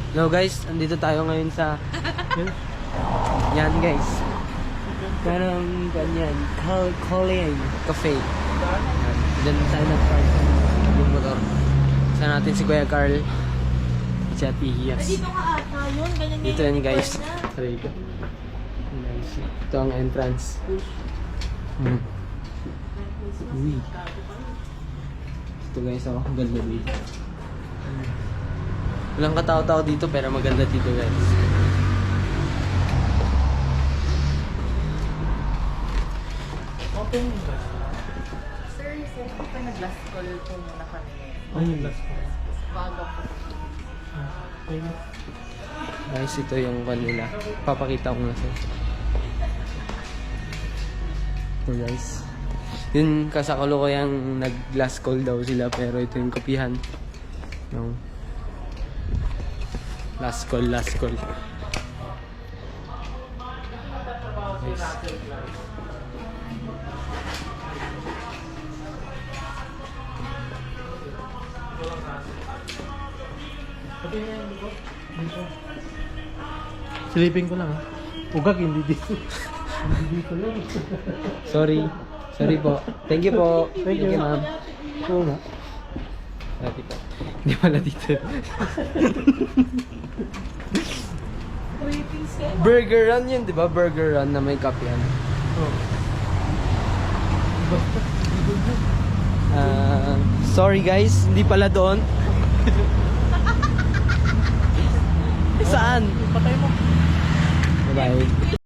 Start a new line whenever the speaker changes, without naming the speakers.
Hello guys, andito tayo ngayon sa yan guys. Parang ganyan, Colleen Cafe. Yan. Diyan tayo nag-park yung motor. Saan natin si Kuya Carl si Ate Hiyas.
Dito ka ata yun, ganyan
Dito yan guys. Try ko. Nice. Ito ang entrance. Uy. Ito guys, ang ganda dito. Walang katao-tao dito pero maganda dito guys.
Open ba? Sir, pa nag-last call po muna kami.
Ay, last call.
Bago po.
Guys, ito yung kanila. Papakita ko na sa ito guys. Yun kasakalo ko yung nag-last call daw sila pero ito yung kapihan. No. Last call. Guys.
Silipin ko lang ha. Ugag hindi dito. Hindi dito lang.
Sorry po. Thank you po.
Thank you.
ma'am.
Oo nga.
Dati po. Hindi pala dito. Burger Run yun, di ba? Burger Run na may kapihan.
Oh.
Sorry guys, hindi pala doon. Saan?
Patay mo.
Bye-bye.